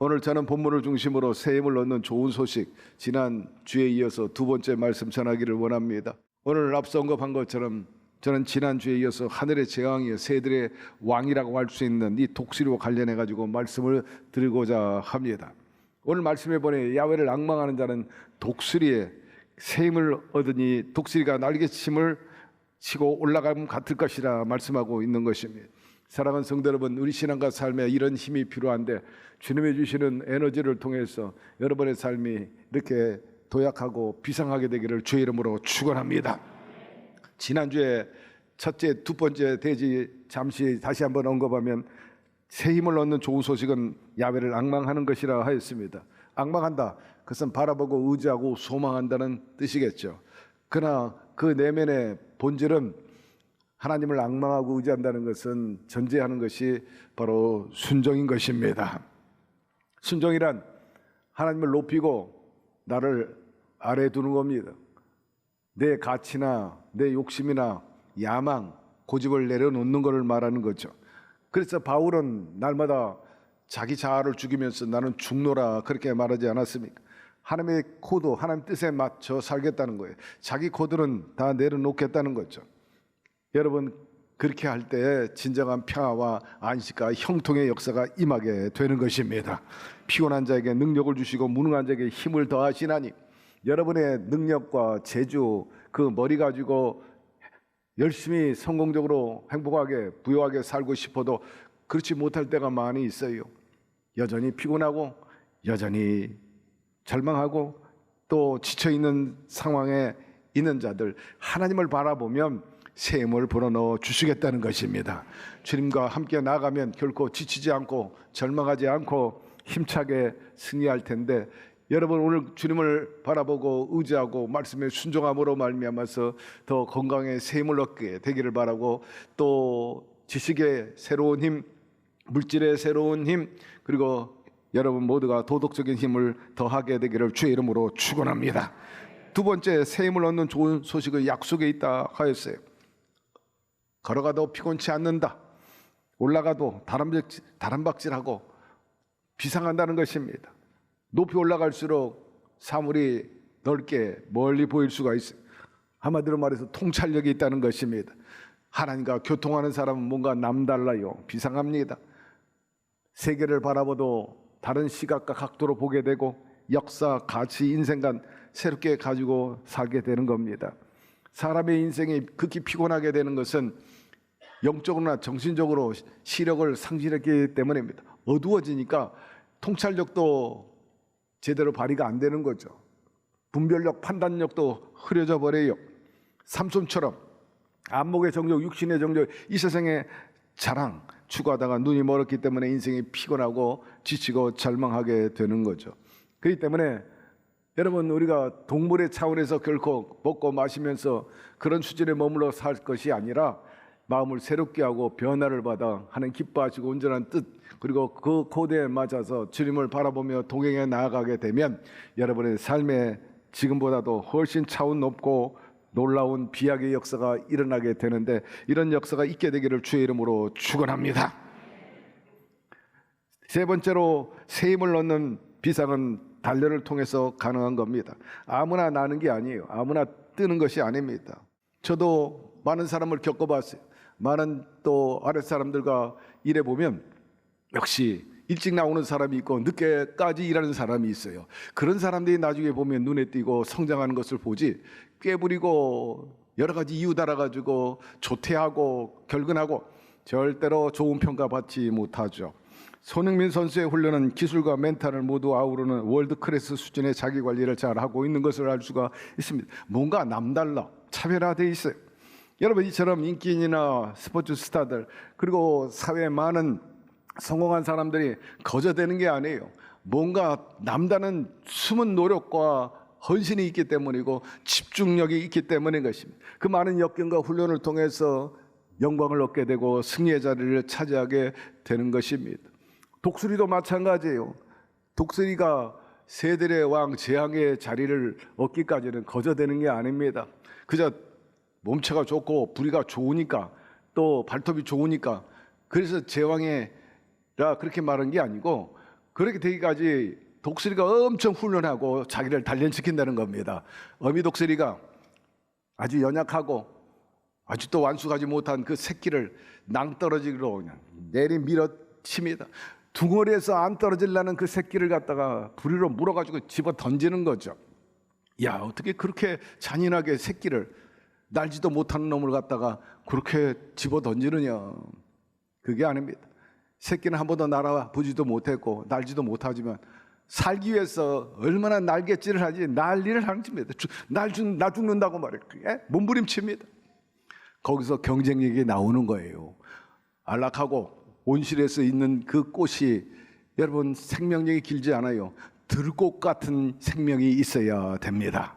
오늘 저는 본문을 중심으로 새 힘을 얻는 좋은 소식, 지난 주에 이어서 두 번째 말씀 전하기를 원합니다. 오늘 앞서 언급한 것처럼 저는 지난 주에 이어서 하늘의 제왕이요 새들의 왕이라고 할 수 있는 이 독수리와 관련해 가지고 말씀을 드리고자 합니다. 오늘 말씀에 보니 야훼를 앙망하는 자는 독수리의 새 힘을 얻으니 독수리가 날개침을 치고 올라가면 같을 것이라 말씀하고 있는 것입니다. 사랑하는 성도 여러분, 우리 신앙과 삶에 이런 힘이 필요한데 주님이 주시는 에너지를 통해서 여러분의 삶이 이렇게 도약하고 비상하게 되기를 주의 이름으로 축원합니다. 지난주에 첫째, 두 번째 대지 잠시 다시 한번 언급하면 새 힘을 얻는 좋은 소식은 야훼를 앙망하는 것이라 하였습니다. 앙망한다, 그것은 바라보고 의지하고 소망한다는 뜻이겠죠. 그러나 그 내면의 본질은 하나님을 앙망하고 의지한다는 것은 전제하는 것이 바로 순종인 것입니다. 순종이란 하나님을 높이고 나를 아래에 두는 겁니다. 내 가치나 내 욕심이나 야망, 고집을 내려놓는 것을 말하는 거죠. 그래서 바울은 날마다 자기 자아를 죽이면서 나는 죽노라 그렇게 말하지 않았습니까? 하나님의 코드, 하나님 뜻에 맞춰 살겠다는 거예요. 자기 코드는 다 내려놓겠다는 거죠. 여러분, 그렇게 할 때 진정한 평화와 안식과 형통의 역사가 임하게 되는 것입니다. 피곤한 자에게 능력을 주시고 무능한 자에게 힘을 더하시나니, 여러분의 능력과 재주, 그 머리 가지고 열심히 성공적으로 행복하게 부유하게 살고 싶어도 그렇지 못할 때가 많이 있어요. 여전히 피곤하고 여전히 절망하고 또 지쳐있는 상황에 있는 자들, 하나님을 바라보면 새 힘을 불어넣어 주시겠다는 것입니다. 주님과 함께 나가면 결코 지치지 않고 절망하지 않고 힘차게 승리할 텐데, 여러분 오늘 주님을 바라보고 의지하고 말씀에 순종함으로 말미암아서 더 건강에 새 힘을 얻게 되기를 바라고, 또 지식의 새로운 힘, 물질의 새로운 힘, 그리고 여러분 모두가 도덕적인 힘을 더하게 되기를 주의 이름으로 축원합니다. 두 번째, 새 힘을 얻는 좋은 소식은 약속에 있다 하였어요. 걸어가도 피곤치 않는다. 올라가도 다람박질하고 비상한다는 것입니다. 높이 올라갈수록 사물이 넓게 멀리 보일 수가 있어요. 한마디로 말해서 통찰력이 있다는 것입니다. 하나님과 교통하는 사람은 뭔가 남달라요. 비상합니다. 세계를 바라봐도 다른 시각과 각도로 보게 되고 역사, 가치, 인생관 새롭게 가지고 살게 되는 겁니다. 사람의 인생이 극히 피곤하게 되는 것은 영적으로나 정신적으로 시력을 상실했기 때문입니다. 어두워지니까 통찰력도 제대로 발휘가 안 되는 거죠. 분별력, 판단력도 흐려져 버려요. 삼손처럼 안목의 정력, 육신의 정력, 이 세상의 자랑 추구하다가 눈이 멀었기 때문에 인생이 피곤하고 지치고 절망하게 되는 거죠. 그렇기 때문에 여러분, 우리가 동물의 차원에서 결코 먹고 마시면서 그런 수준에 머물러 살 것이 아니라 마음을 새롭게 하고 변화를 받아 하는 기뻐하시고 온전한 뜻, 그리고 그 코드에 맞아서 주님을 바라보며 동행해 나아가게 되면 여러분의 삶에 지금보다도 훨씬 차원 높고 놀라운 비약의 역사가 일어나게 되는데, 이런 역사가 있게 되기를 주의 이름으로 축원합니다. 세 번째로 새 힘을 얻는 비상은 단련을 통해서 가능한 겁니다. 아무나 나는 게 아니에요. 아무나 뜨는 것이 아닙니다. 저도 많은 사람을 겪어봤어요. 많은 또 아랫사람들과 일해보면 역시 일찍 나오는 사람이 있고 늦게까지 일하는 사람이 있어요. 그런 사람들이 나중에 보면 눈에 띄고 성장하는 것을 보지, 꾀부리고 여러 가지 이유 달아가지고 조퇴하고 결근하고 절대로 좋은 평가 받지 못하죠. 손흥민 선수의 훈련은 기술과 멘탈을 모두 아우르는 월드클래스 수준의 자기관리를 잘하고 있는 것을 알 수가 있습니다. 뭔가 남달라, 차별화되어 있어요. 여러분, 이처럼 인기인이나 스포츠 스타들, 그리고 사회에 많은 성공한 사람들이 거저되는 게 아니에요. 뭔가 남다른 숨은 노력과 헌신이 있기 때문이고 집중력이 있기 때문인 것입니다. 그 많은 역경과 훈련을 통해서 영광을 얻게 되고 승리의 자리를 차지하게 되는 것입니다. 독수리도 마찬가지예요. 독수리가 새들의 왕 제왕의 자리를 얻기까지는 거저되는 게 아닙니다. 그저 몸체가 좋고 부리가 좋으니까, 또 발톱이 좋으니까 그래서 제왕이라 그렇게 말한 게 아니고, 그렇게 되기까지 독수리가 엄청 훈련하고 자기를 단련시킨다는 겁니다. 어미 독수리가 아주 연약하고 아직도 완숙하지 못한 그 새끼를 낭떠러지로 그냥 내리밀어칩니다. 둥어리에서 안 떨어지려는 그 새끼를 갖다가 부리로 물어가지고 집어 던지는 거죠. 야, 어떻게 그렇게 잔인하게 새끼를, 날지도 못하는 놈을 갖다가 그렇게 집어 던지느냐. 그게 아닙니다. 새끼는 한 번도 날아보지도 못했고 날지도 못하지만 살기 위해서 얼마나 날갯질을 하지, 난리를 하는 겁니다. 나 죽는다고 말해요. 몸부림칩니다. 거기서 경쟁력이 나오는 거예요. 안락하고 온실에서 있는 그 꽃이, 여러분, 생명력이 길지 않아요. 들꽃 같은 생명이 있어야 됩니다.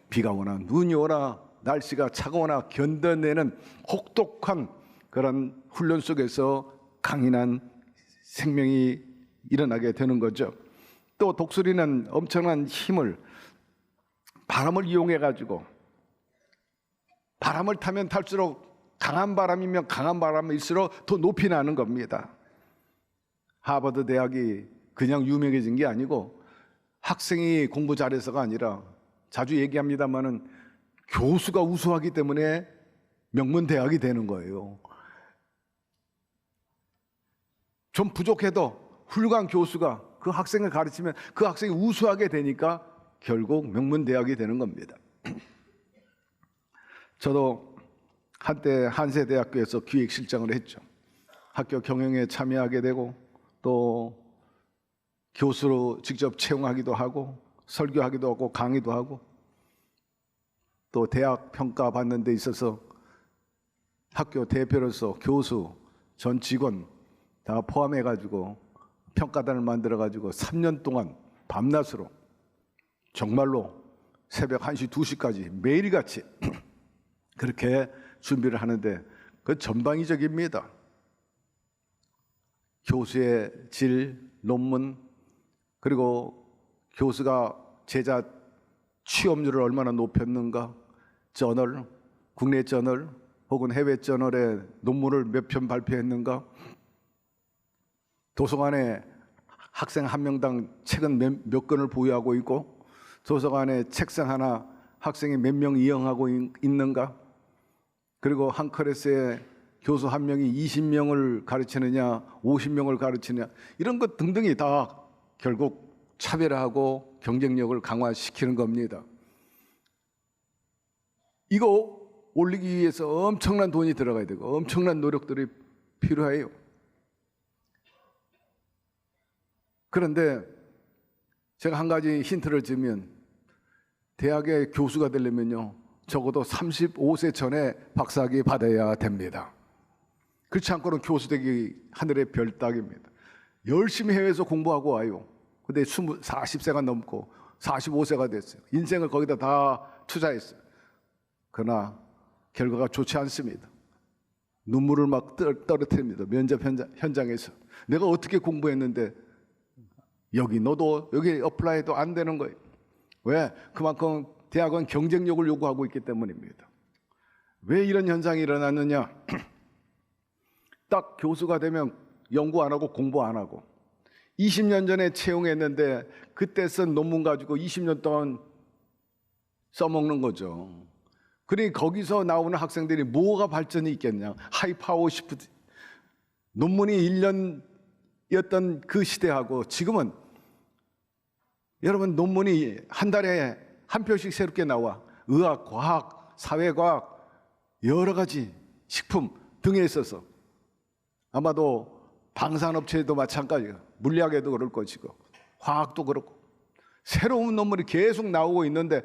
비가 오나 눈이 오나 날씨가 차가우나 견뎌내는 혹독한 그런 훈련 속에서 강인한 생명이 일어나게 되는 거죠. 또 독수리는 엄청난 힘을, 바람을 이용해 가지고, 바람을 타면 탈수록 강한 바람이면 강한 바람일수록 더 높이 나는 겁니다. 하버드 대학이 그냥 유명해진 게 아니고 학생이 공부 잘해서가 아니라, 자주 얘기합니다마는 교수가 우수하기 때문에 명문 대학이 되는 거예요. 좀 부족해도 훌륭한 교수가 그 학생을 가르치면 그 학생이 우수하게 되니까 결국 명문 대학이 되는 겁니다. 저도 한때 한세대학교에서 기획실장을 했죠. 학교 경영에 참여하게 되고 또 교수로 직접 채용하기도 하고 설교하기도 하고 강의도 하고, 또 대학 평가 받는 데 있어서 학교 대표로서 교수, 전 직원 다 포함해 가지고 평가단을 만들어 가지고 3년 동안 밤낮으로 정말로 새벽 1시, 2시까지 매일같이 그렇게 준비를 하는데, 그 전방위적입니다. 교수의 질, 논문, 그리고 교수가 제자 취업률을 얼마나 높였는가, 저널, 국내 저널 혹은 해외 저널에 논문을 몇 편 발표했는가, 도서관에 학생 한 명당 책은 몇 권을 보유하고 있고 도서관에 책상 하나 학생이 몇 명 이용하고 있는가, 그리고 한 클래스에 교수 한 명이 20명을 가르치느냐 50명을 가르치느냐, 이런 것 등등이 다 결국 차별화하고 경쟁력을 강화시키는 겁니다. 이거 올리기 위해서 엄청난 돈이 들어가야 되고 엄청난 노력들이 필요해요. 그런데 제가 한 가지 힌트를 주면, 대학의 교수가 되려면요 적어도 35세 전에 박사학위 받아야 됩니다. 그렇지 않고는 교수 되기 하늘의 별 따기입니다. 열심히 해외에서 공부하고 와요. 근데 40세가 넘고 45세가 됐어요. 인생을 거기다 다 투자했어요. 그러나 결과가 좋지 않습니다. 눈물을 막 떨어뜨립니다. 면접 현장에서. 내가 어떻게 공부했는데 너도 여기 어플라이도 안 되는 거예요. 왜? 그만큼 대학은 경쟁력을 요구하고 있기 때문입니다. 왜 이런 현상이 일어났느냐? 딱 교수가 되면 연구 안 하고 공부 안 하고 20년 전에 채용했는데 그때 쓴 논문 가지고 20년 동안 써먹는 거죠. 그러니 거기서 나오는 학생들이 뭐가 발전이 있겠냐? 하이파워 시프트. 논문이 1년이었던 그 시대하고 지금은, 여러분, 논문이 한 달에 한 편씩 새롭게 나와. 의학, 과학, 사회과학, 여러 가지 식품 등에 있어서 아마도 방산업체도 마찬가지예요. 물리학에도 그럴 것이고 화학도 그렇고 새로운 논문이 계속 나오고 있는데,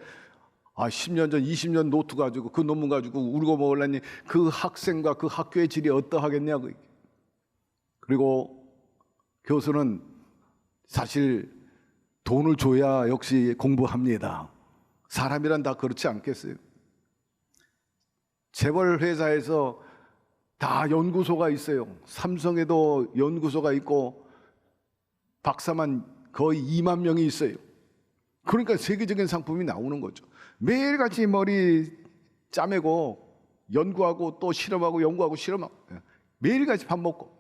10년 전 20년 노트 가지고 그 논문 가지고 울고 먹으려니 그 학생과 그 학교의 질이 어떠하겠냐고. 그리고 교수는 사실 돈을 줘야 역시 공부합니다. 사람이란 다 그렇지 않겠어요? 재벌 회사에서 다 연구소가 있어요. 삼성에도 연구소가 있고 박사만 거의 2만 명이 있어요. 그러니까 세계적인 상품이 나오는 거죠. 매일같이 머리 짜매고 연구하고 또 실험하고 연구하고 실험하고 매일같이 밥 먹고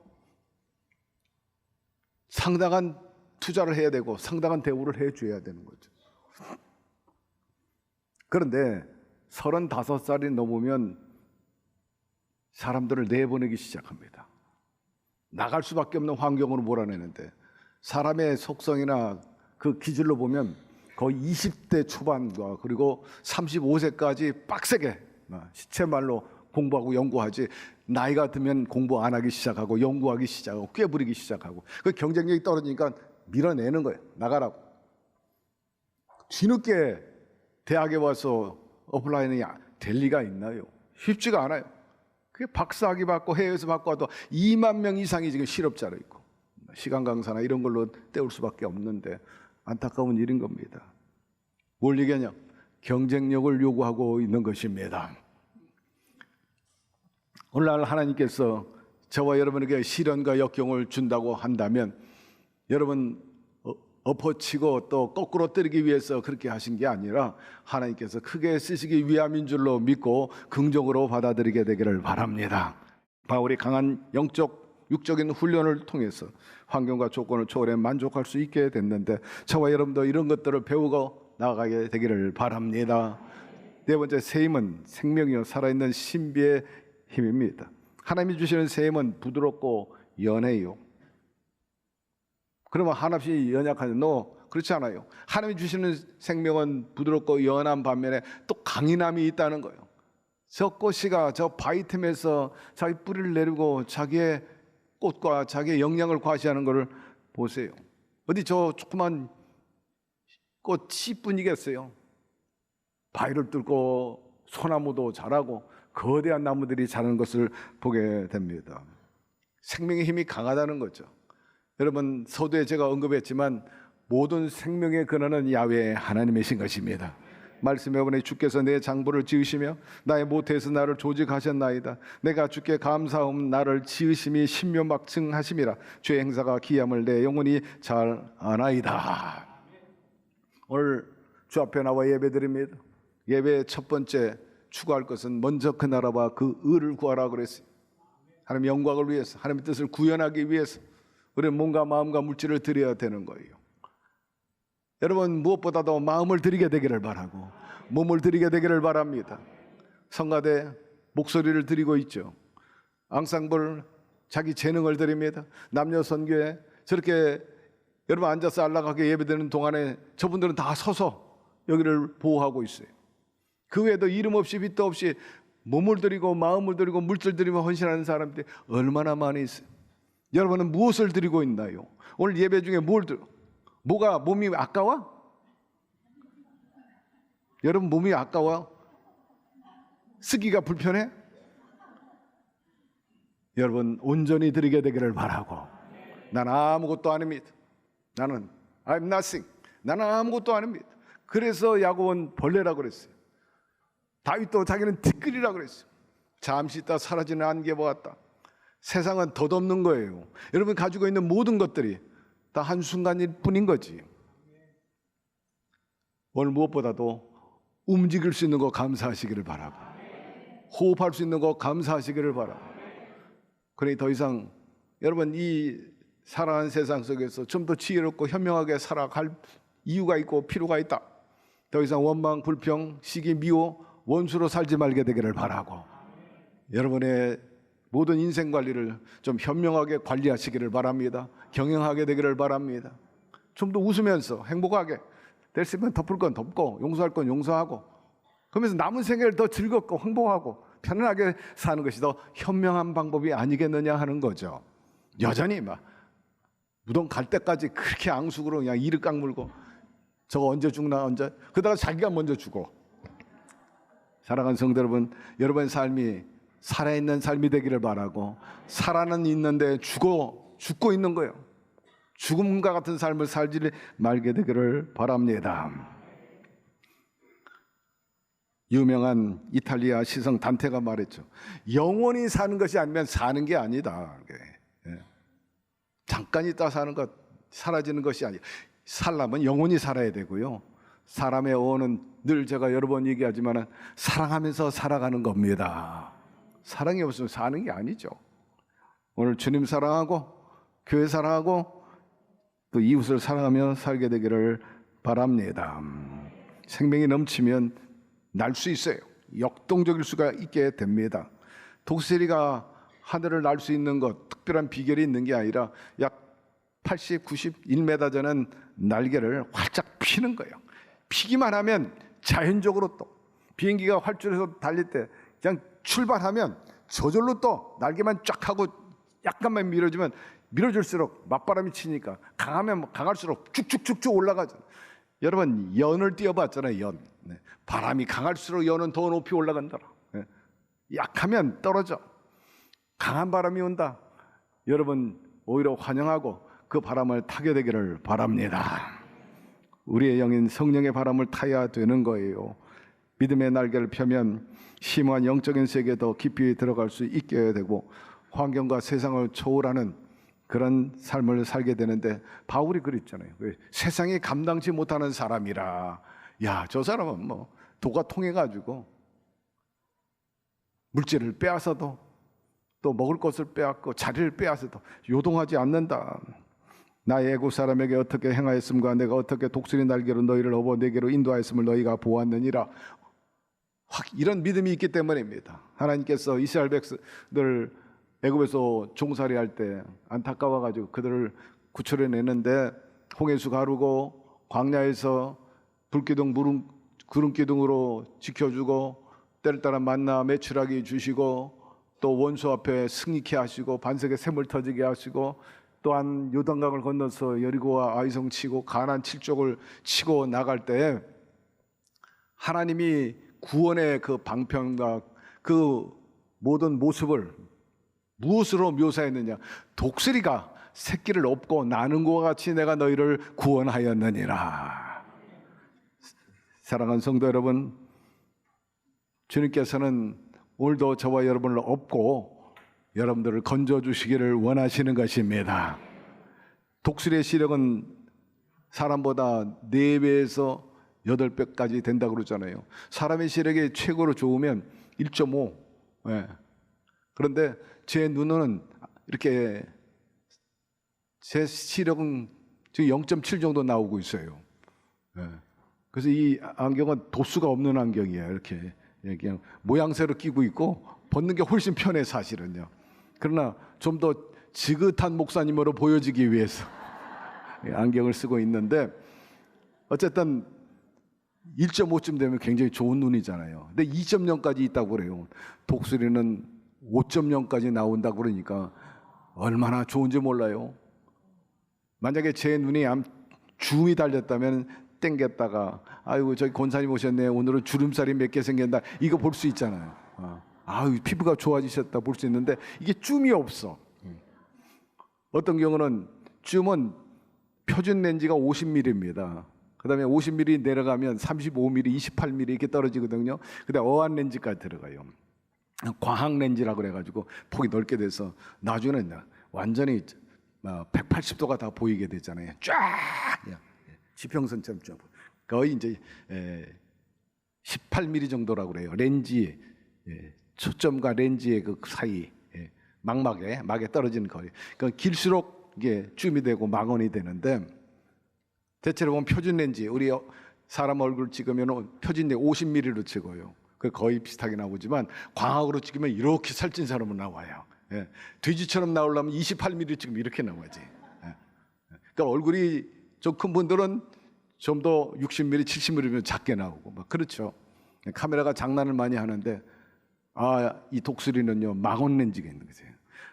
상당한 투자를 해야 되고 상당한 대우를 해줘야 되는 거죠. 그런데 35살이 넘으면 사람들을 내보내기 시작합니다. 나갈 수밖에 없는 환경으로 몰아내는데 사람의 속성이나 그 기질로 보면 거의 20대 초반과 그리고 35세까지 빡세게 시체 말로 공부하고 연구하지, 나이가 들면 공부 안 하기 시작하고 연구하기 시작하고 꾀부리기 시작하고 그 경쟁력이 떨어지니까 밀어내는 거예요. 나가라고. 뒤늦게 대학에 와서 어플라이는 될 리가 있나요? 쉽지가 않아요. 그게 박사학위 받고 해외에서 받고 와도 2만 명 이상이 지금 실업자로 있고 시간 강사나 이런 걸로 때울 수밖에 없는데 안타까운 일인 겁니다. 뭘 얘기하냐? 경쟁력을 요구하고 있는 것입니다. 오늘날 하나님께서 저와 여러분에게 시련과 역경을 준다고 한다면 여러분 엎어치고 또 거꾸로 때리기 위해서 그렇게 하신 게 아니라 하나님께서 크게 쓰시기 위함인 줄로 믿고 긍정으로 받아들이게 되기를 바랍니다. 바울이 강한 육적인 훈련을 통해서 환경과 조건을 초월해 만족할 수 있게 됐는데 저와 여러분도 이런 것들을 배우고 나아가게 되기를 바랍니다. 네 번째, 새 힘은 생명이요 살아있는 신비의 힘입니다. 하나님이 주시는 새 힘은 부드럽고 연해요. 그러면 한없이 연약하냐? 그렇지 않아요. 하나님이 주시는 생명은 부드럽고 연한 반면에 또 강인함이 있다는 거예요. 저 꽃이가 저 바위틈에서 자기 뿌리를 내리고 자기의 꽃과 자기의 영양을 과시하는 것을 보세요. 어디 저 조그만 꽃이 뿐이겠어요. 바위를 뚫고 소나무도 자라고 거대한 나무들이 자라는 것을 보게 됩니다. 생명의 힘이 강하다는 거죠. 여러분, 서두에 제가 언급했지만 모든 생명의 근원은 야훼 하나님이신 것입니다. 말씀해 보니 주께서 내 장부를 지으시며 나의 모태에서 나를 조직하셨나이다. 내가 주께 감사하면 나를 지으심이 신묘막증하심이라. 주의 행사가 기함을 내 영혼이 잘 아나이다. 오늘 주 앞에 나와 예배드립니다. 예배의 첫 번째 추구할 것은 먼저 그 나라와 그 의를 구하라 그랬어요. 하나님 영광을 위해서, 하나님의 뜻을 구현하기 위해서 우리는 몸과 마음과 물질을 드려야 되는 거예요. 여러분, 무엇보다도 마음을 드리게 되기를 바라고 몸을 드리게 되기를 바랍니다. 성가대 목소리를 드리고 있죠. 앙상블 자기 재능을 드립니다. 남녀 선교회 저렇게 여러분 앉아서 안락하게 예배드리는 동안에 저분들은 다 서서 여기를 보호하고 있어요. 그 외에도 이름 없이 빛도 없이 몸을 드리고 마음을 드리고 물질 드리며 헌신하는 사람들이 얼마나 많이 있어요. 여러분은 무엇을 드리고 있나요? 오늘 예배 중에 뭘 드려? 뭐가 몸이 아까워? 여러분 몸이 아까워요? 쓰기가 불편해? 여러분 온전히 드리게 되기를 바라고 나는 아무것도 아닙니다. 나는 I'm nothing. 나는 아무것도 아닙니다. 그래서 야곱은 벌레라고 그랬어요. 다윗도 자기는 티끌이라고 그랬어요. 잠시 있다 사라지는 안개와 같다. 세상은 덧없는 거예요. 여러분 가지고 있는 모든 것들이 다 한순간일 뿐인 거지. 오늘 무엇보다도 움직일 수 있는 거 감사하시기를 바라고 호흡할 수 있는 거 감사하시기를 바라고. 그러니 더 이상 여러분 이 살아가는 세상 속에서 좀 더 지혜롭고 현명하게 살아갈 이유가 있고 필요가 있다. 더 이상 원망, 불평, 시기, 미워, 원수로 살지 말게 되기를 바라고 여러분의 모든 인생 관리를 좀 현명하게 관리하시기를 바랍니다. 경영하게 되기를 바랍니다. 좀 더 웃으면서 행복하게 될 수 있으면 덮을 건 덮고 용서할 건 용서하고 그러면서 남은 생애를 더 즐겁고 행복하고 편안하게 사는 것이 더 현명한 방법이 아니겠느냐 하는 거죠. 여전히 막 무덤 갈 때까지 그렇게 앙숙으로 그냥 이를 깡물고 저거 언제 죽나 언제 그러다가 자기가 먼저 죽어. 사랑하는 성도 여러분, 여러분의 삶이 살아있는 삶이 되기를 바라고 살아는 있는데 죽고 있는 거예요. 죽음과 같은 삶을 살지 말게 되기를 바랍니다. 유명한 이탈리아 시성 단테가 말했죠. 영원히 사는 것이 아니면 사는 게 아니다. 잠깐 있다 사는 것, 사라지는 것이 아니에요. 살려면 영원히 살아야 되고요. 사람의 어원은 늘 제가 여러 번 얘기하지만 사랑하면서 살아가는 겁니다. 사랑이 없으면 사는 게 아니죠. 오늘 주님 사랑하고 교회 사랑하고 또 이웃을 사랑하며 살게 되기를 바랍니다. 생명이 넘치면 날 수 있어요. 역동적일 수가 있게 됩니다. 독수리가 하늘을 날 수 있는 것, 특별한 비결이 있는 게 아니라 약 80, 90, 1m 전은 날개를 활짝 피는 거예요. 피기만 하면 자연적으로 또 비행기가 활주로에서 달릴 때 그냥 출발하면 저절로 또 날개만 쫙 하고 약간만 밀어주면 밀어줄수록 맞바람이 치니까 강하면 강할수록 쭉쭉쭉쭉 올라가죠. 여러분 연을 띄워봤잖아요. 연. 네. 바람이 강할수록 연은 더 높이 올라간다. 네. 약하면 떨어져. 강한 바람이 온다. 여러분 오히려 환영하고 그 바람을 타게 되기를 바랍니다. 우리의 영인 성령의 바람을 타야 되는 거예요. 믿음의 날개를 펴면 심오한 영적인 세계에 더 깊이 들어갈 수 있게 되고 환경과 세상을 초월하는 그런 삶을 살게 되는데 바울이 그랬잖아요. 세상이 감당치 못하는 사람이라. 야, 저 사람은 뭐 도가 통해가지고 물질을 빼앗아도 또 먹을 것을 빼앗고 자리를 빼앗아도 요동하지 않는다. 나의 애국 사람에게 어떻게 행하였음과 내가 어떻게 독수리 날개로 너희를 업어 내게로 인도하였음을 너희가 보았느니라. 확 이런 믿음이 있기 때문입니다. 하나님께서 이스라엘 백성들 애굽에서 종살이 할 때 안타까워가지고 그들을 구출해내는데 홍해수 가르고 광야에서 불기둥 구름기둥으로 지켜주고 때를 따라 만나 메추라기 주시고 또 원수 앞에 승리케 하시고 반석에 샘을 터지게 하시고 또한 요단강을 건너서 여리고와 아이성 치고 가나안 7족을 치고 나갈 때 하나님이 구원의 그 방편과 그 모든 모습을 무엇으로 묘사했느냐? 독수리가 새끼를 업고 나는 것과 같이 내가 너희를 구원하였느니라. 사랑하는 성도 여러분, 주님께서는 오늘도 저와 여러분을 업고 여러분들을 건져주시기를 원하시는 것입니다. 독수리의 시력은 사람보다 4배에서 8배까지 된다고 그러잖아요. 사람의 시력이 최고로 좋으면 1.5. 그런데 제 눈은 이렇게 제 시력은 지금 0.7 정도 나오고 있어요. 그래서 이 안경은 도수가 없는 안경이에요. 이렇게 그냥 모양새로 끼고 있고 벗는 게 훨씬 편해 사실은요. 그러나 좀 더 지긋한 목사님으로 보여지기 위해서 안경을 쓰고 있는데 어쨌든 1.5쯤 되면 굉장히 좋은 눈이잖아요. 근데 2.0까지 있다고 그래요. 독수리는 5.0까지 나온다고 그러니까 얼마나 좋은지 몰라요. 만약에 제 눈이 주름이 달렸다면 땡겼다가 아이고 저기 권사님 오셨네, 오늘은 주름살이 몇 개 생겼다, 이거 볼 수 있잖아요. 아유 피부가 좋아지셨다 볼 수 있는데 이게 줌이 없어. 어떤 경우는 줌은 표준 렌즈가 50mm입니다. 그 다음에 50mm 내려가면 35mm, 28mm 이렇게 떨어지거든요. 그 다음에 어안 렌즈까지 들어가요. 광학 렌즈라고 그래가지고 폭이 넓게 돼서 나중에는 완전히 180도가 다 보이게 되잖아요. 쫙 지평선처럼 쫙 거의 이제 18mm 정도라고 그래요. 렌즈 초점과 렌즈의 그 사이 막에 떨어지는 거리. 그러니까 길수록 이게 줌이 되고 망원이 되는데 대체로 보면 표준 렌즈 우리 사람 얼굴 찍으면 표준 렌즈 50mm로 찍어요. 그 거의 비슷하게 나오지만 광학으로 찍으면 이렇게 살찐 사람은 나와요. 돼지처럼 나오려면 28mm 찍으면 이렇게 나와야지. 그러니까 얼굴이 좀 큰 분들은 좀 더 60mm, 70mm면 작게 나오고 막 그렇죠. 카메라가 장난을 많이 하는데 이 독수리는요 망원 렌즈가 있는 거죠.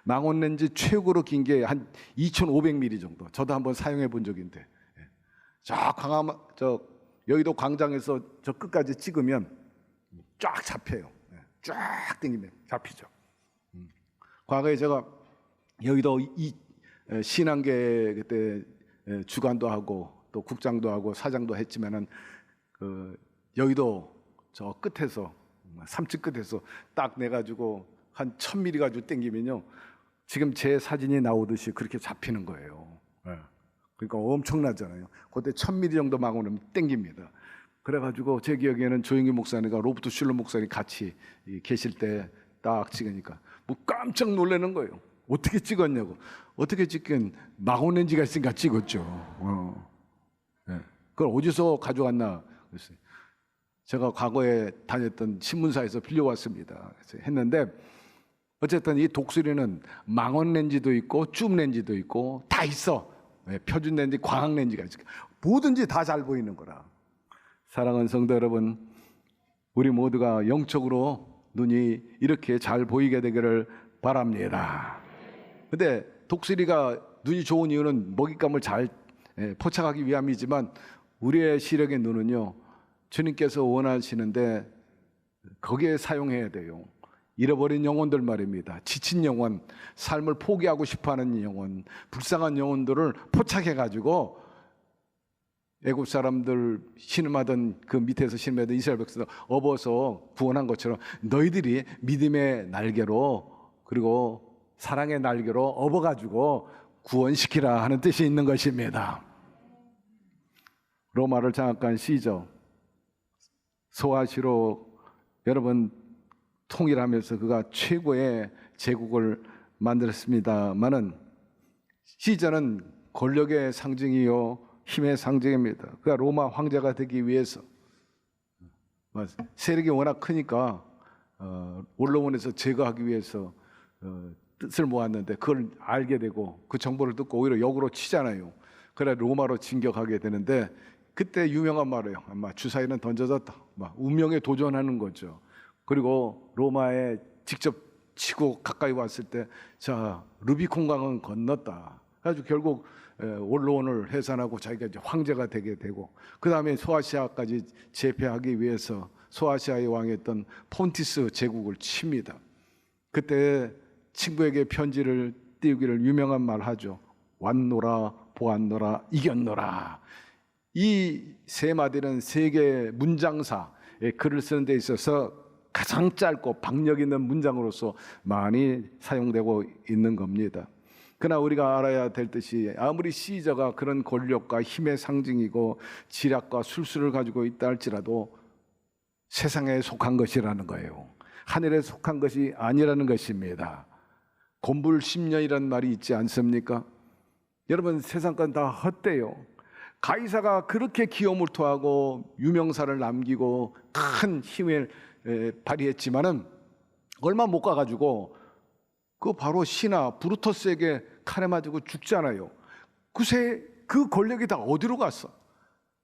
망원 렌즈 최고로 긴 게 한 2,500mm 정도. 저도 한번 사용해 본 적인데 저 여의도 광장에서 저 끝까지 찍으면 쫙 잡혀요. 쫙 당기면 잡히죠. 과거에 제가 여의도 신한계 그때 주관도 하고 또 국장도 하고 사장도 했지만은 그 여의도 저 끝에서 3층 끝에서 딱 내가지고 한 1000mm 가지고 당기면요 지금 제 사진이 나오듯이 그렇게 잡히는 거예요. 그러니까 엄청나잖아요. 그때 1000mm 정도 망원은 당깁니다. 그래가지고 제 기억에는 조영기 목사님과 로버트 슐러 목사님 같이 계실 때 딱 찍으니까 뭐 깜짝 놀라는 거예요. 어떻게 찍었냐고. 어떻게 찍긴 망원렌즈가 있으니까 찍었죠. 예. 그걸 어디서 가져왔나 그랬어요. 제가 과거에 다녔던 신문사에서 빌려왔습니다. 그래서 했는데 어쨌든 이 독수리는 망원렌즈도 있고 줌렌즈도 있고 다 있어. 표준렌즈, 광학렌즈가 있어. 뭐든지 다 잘 보이는 거라. 사랑하는 성도 여러분, 우리 모두가 영적으로 눈이 이렇게 잘 보이게 되기를 바랍니다. 근데 독수리가 눈이 좋은 이유는 먹잇감을 잘 포착하기 위함이지만 우리의 시력의 눈은요, 주님께서 원하시는데 거기에 사용해야 돼요. 잃어버린 영혼들 말입니다. 지친 영혼, 삶을 포기하고 싶어하는 영혼, 불쌍한 영혼들을 포착해가지고 애굽 사람들 신음하던 그 밑에서 신음하던 이스라엘 백성들 업어서 구원한 것처럼 너희들이 믿음의 날개로 그리고 사랑의 날개로 업어가지고 구원시키라 하는 뜻이 있는 것입니다. 로마를 장악한 시저 소아시로 여러분 통일하면서 그가 최고의 제국을 만들었습니다마는 시저는 권력의 상징이요 힘의 상징입니다. 그가 로마 황제가 되기 위해서 세력이 워낙 크니까 원로원에서 제거하기 위해서 뜻을 모았는데 그걸 알게 되고 그 정보를 듣고 오히려 역으로 치잖아요. 그래 로마로 진격하게 되는데 그때 유명한 말이에요. 아마 주사위는 던져졌다. 막 운명에 도전하는 거죠. 그리고 로마에 직접 치고 가까이 왔을 때 자 루비콘 강은 건넜다. 그래가지고 결국 원로원을 해산하고 자기가 이제 황제가 되게 되고 그 다음에 소아시아까지 제패하기 위해서 소아시아의 왕이었던 폰티스 제국을 칩니다. 그때 친구에게 편지를 띄우기를 유명한 말 하죠. 왔노라 보았노라 이겼노라. 이 세 마디는 세계 문장사의 글을 쓰는 데 있어서 가장 짧고 박력 있는 문장으로서 많이 사용되고 있는 겁니다. 그러나 우리가 알아야 될 것이 아무리 시저가 그런 권력과 힘의 상징이고 지략과 술수를 가지고 있다 할지라도 세상에 속한 것이라는 거예요. 하늘에 속한 것이 아니라는 것입니다. 곤불십년이라는 말이 있지 않습니까? 여러분 세상 건 다 헛되요. 가이사가 그렇게 기어물토하고 유명사를 남기고 큰 힘을 발휘했지만은 얼마 못 가가지고 그 바로 신하 브루터스에게 칼에 맞고 죽잖아요. 그 권력이 다 어디로 갔어?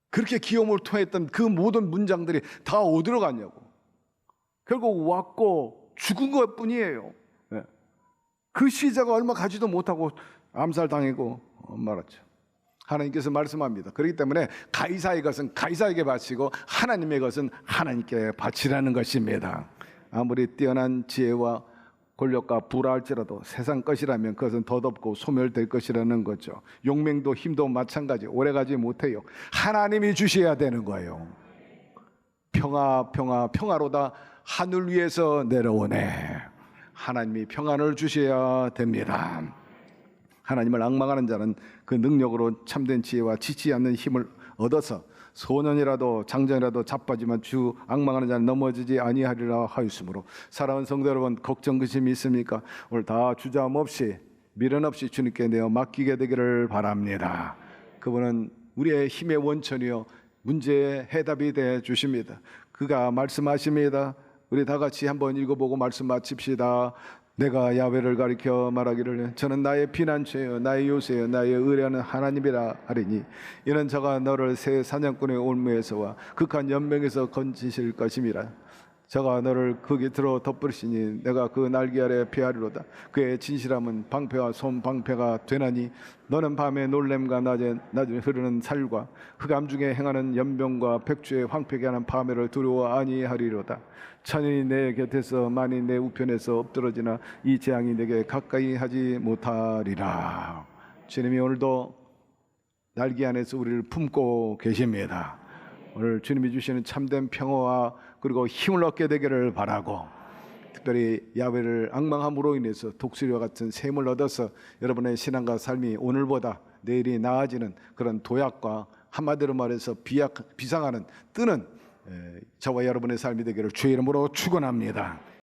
그렇게 기어물토했던 그 모든 문장들이 다 어디로 갔냐고. 결국 왔고 죽은 것 뿐이에요. 그 시자가 얼마 가지도 못하고 암살당하고 말았죠. 하나님께서 말씀합니다. 그렇기 때문에 가이사의 것은 가이사에게 바치고 하나님의 것은 하나님께 바치라는 것입니다. 아무리 뛰어난 지혜와 권력과 부라할지라도 세상 것이라면 그것은 덧없고 소멸될 것이라는 거죠. 용맹도 힘도 마찬가지 오래가지 못해요. 하나님이 주셔야 되는 거예요. 평화로다 하늘 위에서 내려오네. 하나님이 평안을 주셔야 됩니다. 하나님을 앙망하는 자는 그 능력으로 참된 지혜와 지치지 않는 힘을 얻어서 소년이라도 장정이라도 자빠지만 주 앙망하는 자는 넘어지지 아니하리라 하였으므로 사랑하는 성도 여러분 걱정 근심이 있습니까? 오늘 다 주저함 없이 미련 없이 주님께 내어 맡기게 되기를 바랍니다. 그분은 우리의 힘의 원천이요 문제의 해답이 되어 주십니다. 그가 말씀하십니다. 우리 다 같이 한번 읽어보고 말씀 마칩시다. 내가 야훼를 가리켜 말하기를 저는 나의 피난처여 나의 요새여 나의 의뢰하는 하나님이라 하리니 이는 저가 너를 새 사냥꾼의 올무에서와 극한 연맹에서 건지실 것임이라. 저가 너를 그 곁으로 덮으시니 내가 그 날개 아래 피하리로다. 그의 진실함은 방패와 손방패가 되나니 너는 밤에 놀램과 낮에 흐르는 살과 흑암 중에 행하는 연병과 백주의 황폐게 하는 파멸을 두려워 아니하리로다. 천인이 내 곁에서 만이 내 우편에서 엎드러지나 이 재앙이 내게 가까이 하지 못하리라. 주님이 오늘도 날개 안에서 우리를 품고 계십니다. 오늘 주님이 주시는 참된 평화와 그리고 힘을 얻게 되기를 바라고 특별히 야훼를 앙망함으로 인해서 독수리와 같은 샘을 얻어서 여러분의 신앙과 삶이 오늘보다 내일이 나아지는 그런 도약과 한마디로 말해서 비상하는 뜨는 저와 여러분의 삶이 되기를 주의 이름으로 축원합니다.